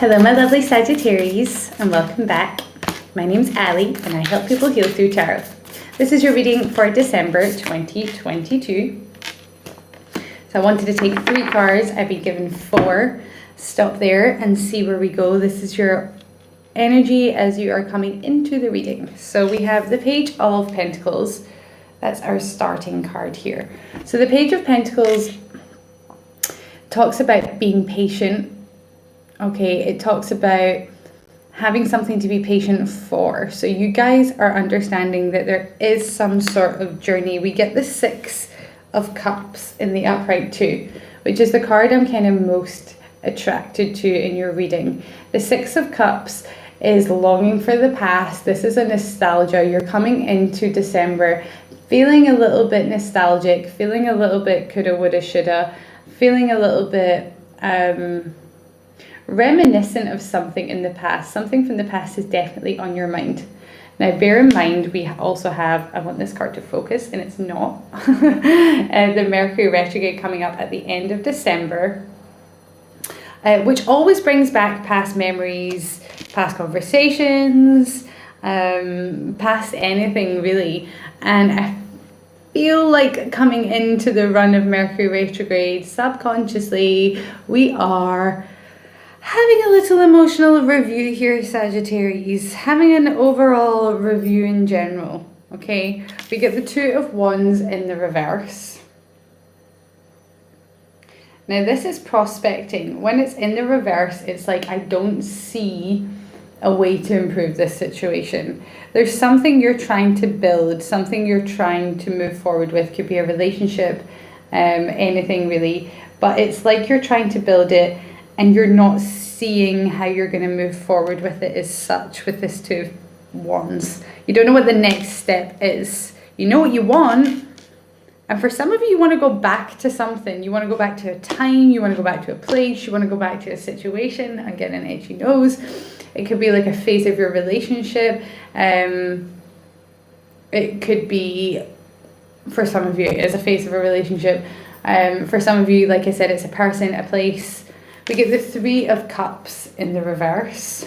Hello, my lovely Sagittarius, and welcome back. My name's Ali, and I help people heal through tarot. This is your reading for December 2022. So I wanted to take 3 cards. I've been given 4. Stop there and see where we go. This is your energy as you are coming into the reading. So we have the Page of Pentacles. That's our starting card here. So the Page of Pentacles talks about being patient. Okay, it talks about having something to be patient for. So you guys are understanding that there is some sort of journey. We get the 6 of Cups in the upright too, which is the card I'm kind of most attracted to in your reading. The 6 of Cups is longing for the past. This is a nostalgia. You're coming into December feeling a little bit nostalgic, feeling a little bit coulda, woulda, shoulda, feeling a little bit reminiscent of something in the past. Something from the past is definitely on your mind. Now bear in mind we also have, I want this card to focus and it's not, the Mercury retrograde coming up at the end of December, which always brings back past memories, past conversations, past anything really. And I feel like coming into the run of Mercury retrograde, subconsciously we are having a little emotional review here, Sagittarius, having an overall review in general, okay? We get the 2 of Wands in the reverse. Now this is prospecting. When it's in the reverse, it's like I don't see a way to improve this situation. There's something you're trying to build, something you're trying to move forward with. Could be a relationship, anything really, but it's like you're trying to build it and you're not seeing how you're going to move forward with it as such with this 2 of Wands. You don't know what the next step is. You know what you want, and for some of you, you want to go back to something. You want to go back to a time, you want to go back to a place, you want to go back to a situation. I'm getting an itchy nose. It could be like a phase of your relationship. It could be, for some of you, it's a phase of a relationship. For some of you, like I said, it's a person, a place. We get the 3 of Cups in the reverse.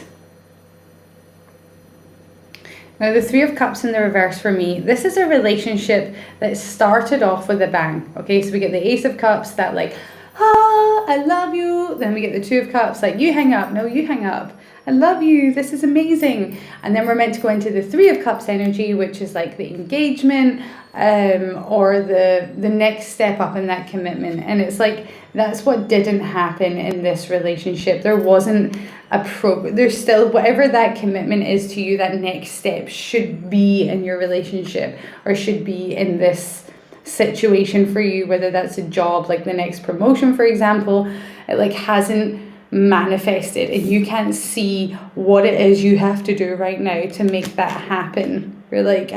Now the 3 of Cups in the reverse for me, this is a relationship that started off with a bang. Okay, so we get the Ace of Cups, that like, I love you. Then we get the 2 of Cups, like you hang up, no you hang up. I love you, this is amazing. And then we're meant to go into the 3 of Cups energy, which is like the engagement, or the next step up in that commitment. And it's like, that's what didn't happen in this relationship. There wasn't there's still, whatever that commitment is to you, that next step should be in your relationship, or should be in this situation for you, whether that's a job, like the next promotion, for example. It like hasn't manifested, and you can't see what it is you have to do right now to make that happen. You're like,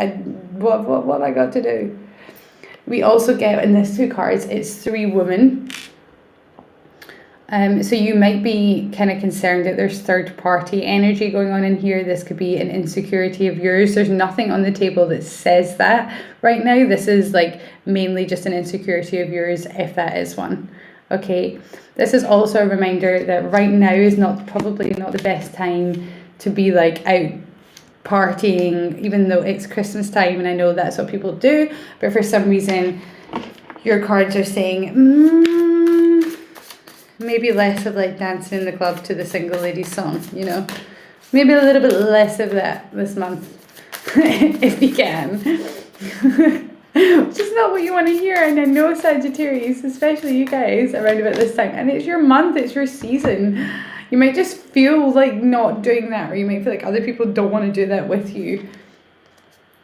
what I got to do? We also get in these 2 cards, it's 3 women. So you might be kind of concerned that there's third party energy going on in here. This could be an insecurity of yours. There's nothing on the table that says that right now. This is like mainly just an insecurity of yours, if that is one. Okay, this is also a reminder that right now is probably not the best time to be like out partying, even though it's Christmas time and I know that's what people do. But for some reason, your cards are saying, maybe less of like dancing in the club to the single ladies song, you know, maybe a little bit less of that this month, if you can. Which is not what you want to hear. And I know Sagittarius, especially you guys, around about this time, and it's your month, it's your season. You might just feel like not doing that, or you might feel like other people don't want to do that with you.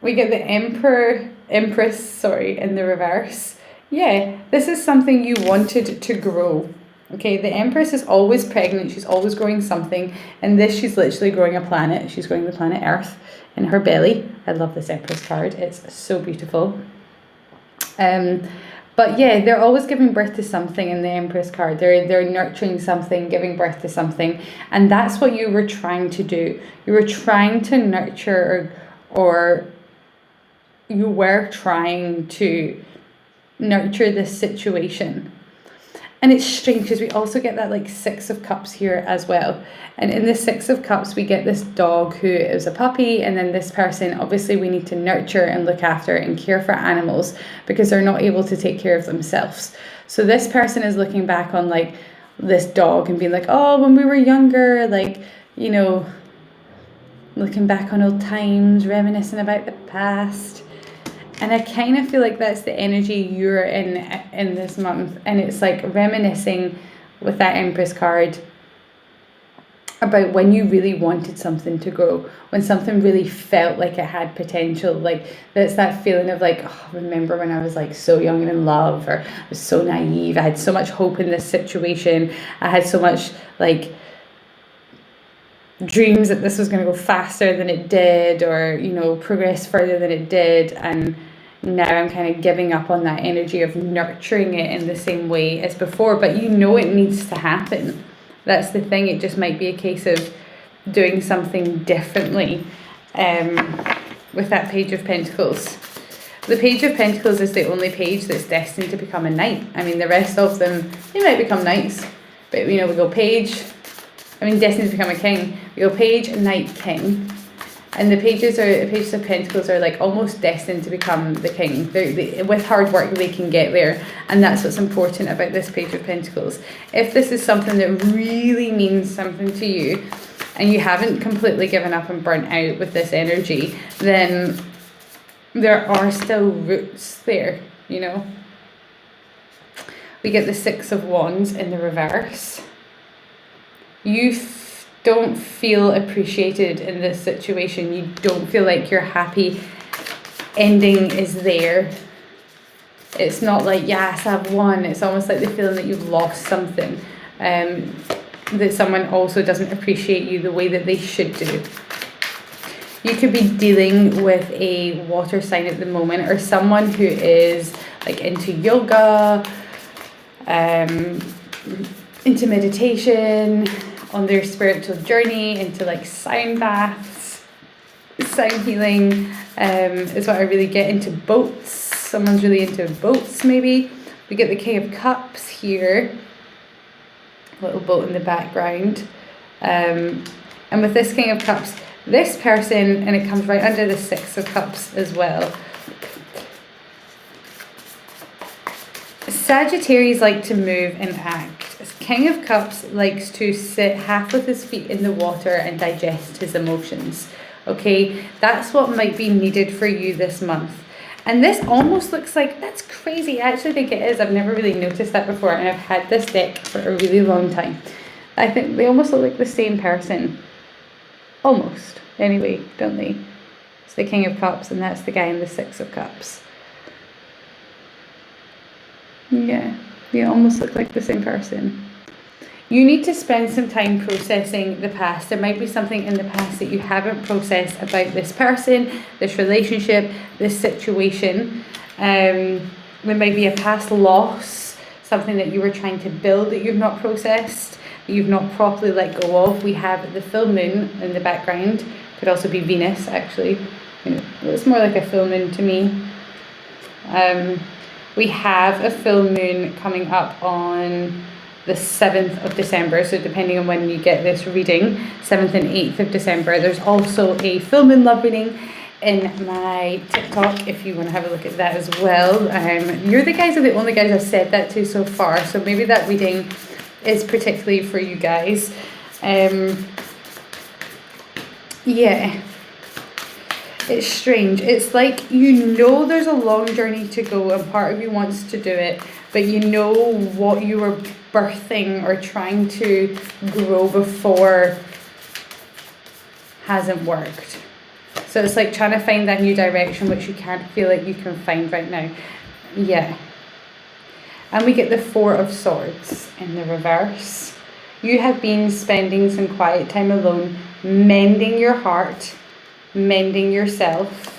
We get the Empress, in the reverse. Yeah, this is something you wanted to grow. Okay, the Empress is always pregnant, she's always growing something, and this, she's literally growing a planet. She's growing the planet Earth in her belly. I love this Empress card, it's so beautiful. But yeah, they're always giving birth to something in the Empress card. They're nurturing something, giving birth to something, and that's what you were trying to do. You were trying to nurture, or you were trying to nurture this situation. And it's strange because we also get that like Six of Cups here as well. And in the Six of Cups, we get this dog who is a puppy. And then this person, obviously, we need to nurture and look after and care for animals because they're not able to take care of themselves. So this person is looking back on like this dog and being like, oh, when we were younger, like, you know, looking back on old times, reminiscing about the past. And I kind of feel like that's the energy you're in this month. And it's like reminiscing with that Empress card about when you really wanted something to grow, when something really felt like it had potential. Like that's that feeling of like, oh, remember when I was like so young and in love, or I was so naive, I had so much hope in this situation, I had so much like dreams that this was going to go faster than it did, or, you know, progress further than it did. And now I'm kind of giving up on that energy of nurturing it in the same way as before, but you know it needs to happen. That's the thing. It just might be a case of doing something differently. With that Page of Pentacles. The Page of Pentacles is the only page that's destined to become a knight. I mean, the rest of them, they might become knights, but, you know, we go page, destined to become a king. We go page, knight, king. And the pages of Pentacles are like almost destined to become the king. With hard work, they can get there. And that's what's important about this Page of Pentacles. If this is something that really means something to you, and you haven't completely given up and burnt out with this energy, then there are still roots there, you know. We get the Six of Wands in the reverse. You don't feel appreciated in this situation. You don't feel like your happy ending is there. It's not like, yes, I've won. It's almost like the feeling that you've lost something. That someone also doesn't appreciate you the way that they should do. You could be dealing with a water sign at the moment, or someone who is like into yoga, into meditation, on their spiritual journey, into like sound baths, sound healing, is what I really get. Into boats. Someone's really into boats, maybe. We get the King of Cups here. Little boat in the background. And with this King of Cups, this person, and it comes right under the Six of Cups as well. Sagittarius like to move and act. King of Cups likes to sit half with his feet in the water and digest his emotions. Okay, that's what might be needed for you this month. And this almost looks like, that's crazy. I actually think it is. I've never really noticed that before, and I've had this deck for a really long time. I think they almost look like the same person. Almost. Anyway, don't they? It's the King of Cups, and that's the guy in the Six of Cups. Yeah, they almost look like the same person. You need to spend some time processing the past. There might be something in the past that you haven't processed about this person, this relationship, this situation. There might be a past loss, something that you were trying to build that you've not processed, that you've not properly let go of. We have the full moon in the background. Could also be Venus, actually. You know, it's more like a full moon to me. We have a full moon coming up on the 7th of December, so depending on when you get this reading, 7th and 8th of December. There's also a full moon love reading in my TikTok if you want to have a look at that as well. You're the guys are the only guys I've said that to so far, so maybe that reading is particularly for you guys. Yeah. It's strange. It's like, you know, there's a long journey to go and part of you wants to do it, but you know what you were birthing or trying to grow before hasn't worked. So it's like trying to find that new direction, which you can't feel like you can find right now. Yeah. And we get the Four of Swords in the reverse. You have been spending some quiet time alone, mending your heart, mending yourself.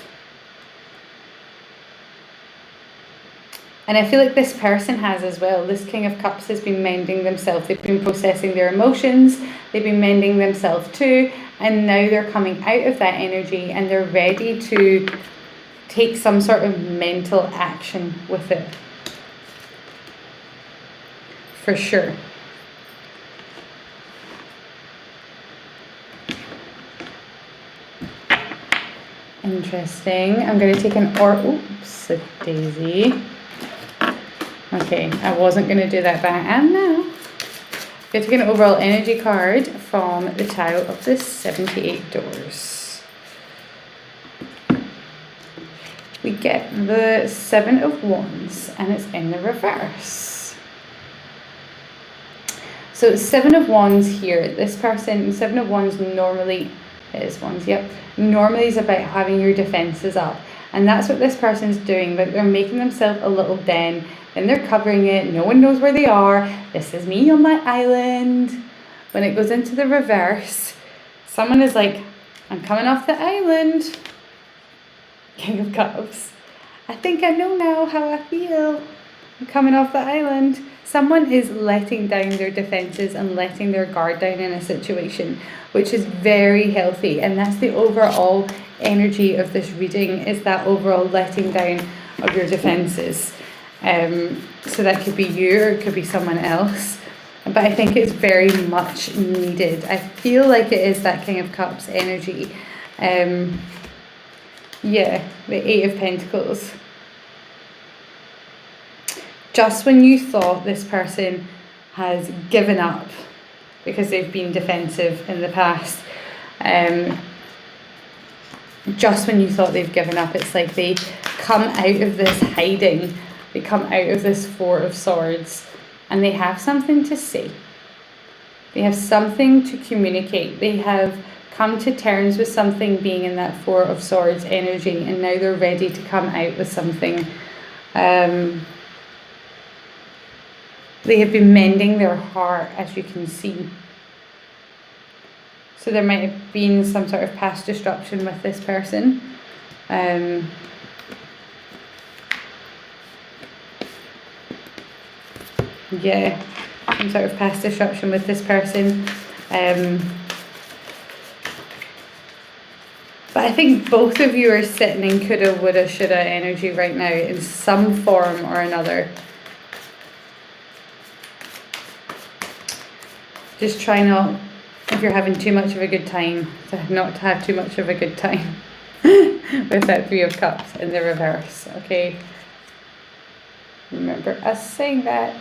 And I feel like this person has as well. This King of Cups has been mending themselves. They've been processing their emotions. They've been mending themselves too. And now they're coming out of that energy and they're ready to take some sort of mental action with it. for sure. Interesting. I'm going to take oops, a daisy. Okay, I wasn't going to do that, but I am now. I'm going to take an overall energy card from the Tarot of the 78 Doors. We get the 7 of Wands, and it's in the reverse. So 7 of Wands here. This person, 7 of Wands normally is Wands, yep. Normally is about having your defenses up. And that's what this person's doing. But they're making themselves a little den. And they're covering it. No one knows where they are. This is me on my island. When it goes into the reverse, someone is like, I'm coming off the island. King of Cups. I think I know now how I feel. I'm coming off the island. Someone is letting down their defenses and letting their guard down in a situation, which is very healthy. And that's the overall energy of this reading, is that overall letting down of your defenses. So that could be you or it could be someone else. But I think it's very much needed. I feel like it is that King of Cups energy. Yeah, the 8 of Pentacles. Just when you thought this person has given up because they've been defensive in the past, just when you thought they've given up, it's like they come out of this hiding, they come out of this 4 of Swords, and they have something to say. They have something to communicate. They have come to terms with something being in that 4 of Swords energy, and now they're ready to come out with something. They have been mending their heart, as you can see. So there might have been some sort of past disruption with this person. Yeah, some sort of past disruption with this person. But I think both of you are sitting in coulda, woulda, shoulda energy right now in some form or another. Just try not, if you're having too much of a good time, not to have too much of a good time with that 3 of Cups in the reverse, okay? Remember us saying that.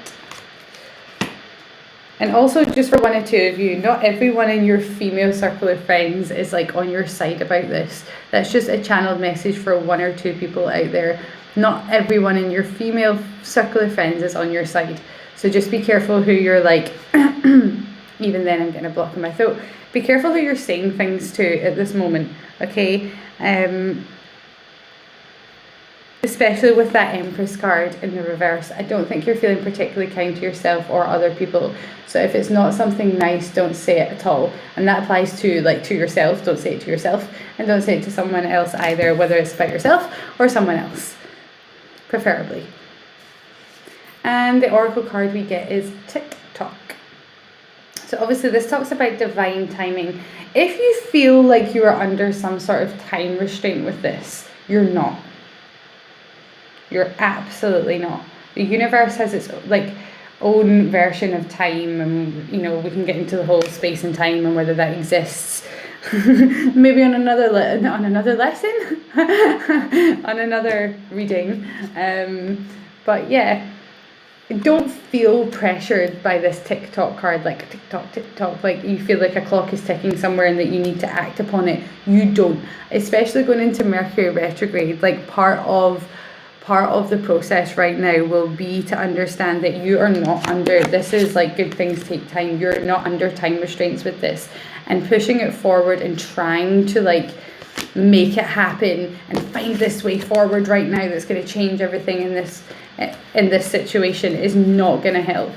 And also, just for 1 or 2 of you, not everyone in your female circle of friends is like on your side about this. That's just a channeled message for 1 or 2 people out there. Not everyone in your female circle of friends is on your side. So just be careful who you're like, even then I'm getting a block in my throat. Be careful who you're saying things to at this moment, okay? Especially with that Empress card in the reverse. I don't think you're feeling particularly kind to yourself or other people. So if it's not something nice, don't say it at all. And that applies to yourself. Don't say it to yourself. And don't say it to someone else either, whether it's about yourself or someone else, preferably. And the Oracle card we get is Tick-Tock. So obviously this talks about divine timing. If you feel like you are under some sort of time restraint with this, you're not. You're absolutely not. The universe has its own version of time, and we can get into the whole space and time and whether that exists. Maybe on another lesson, on another reading. But yeah. Don't feel pressured by this tick-tock card, like tick-tock, tick-tock, like you feel like a clock is ticking somewhere and that you need to act upon it. You don't. Especially going into Mercury retrograde, like part of the process right now will be to understand that you are not under, this is like good things take time, you're not under time restraints with this, and pushing it forward and trying to make it happen and find this way forward right now that's going to change everything in this situation is not going to help.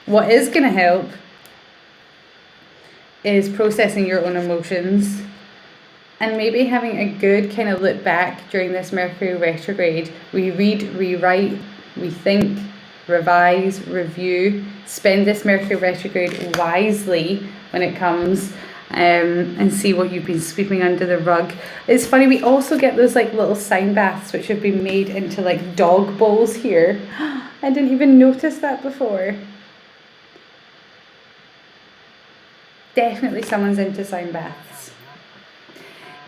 What is going to help is processing your own emotions and maybe having a good kind of look back during this Mercury retrograde. We read, rewrite, rethink, revise, review, spend this Mercury retrograde wisely when it comes, and see what you've been sweeping under the rug. It's funny, we also get those little sign baths which have been made into dog bowls here. I didn't even notice that before. definitely someone's into sound baths.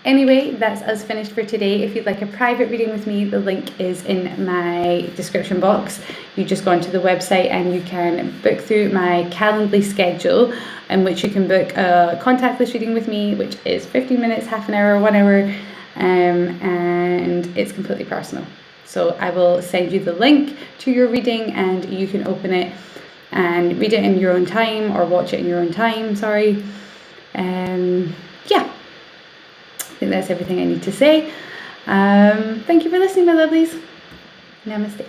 Anyway, that's us finished for today. If you'd like a private reading with me, the link is in my description box. You just go onto the website and you can book through my Calendly schedule, in which you can book a contactless reading with me, which is 15 minutes, half an hour, 1 hour, and it's completely personal. So I will send you the link to your reading and you can open it and read it in your own time, or watch it in your own time, sorry. Yeah. I think that's everything I need to say. Thank you for listening, my lovelies. Namaste.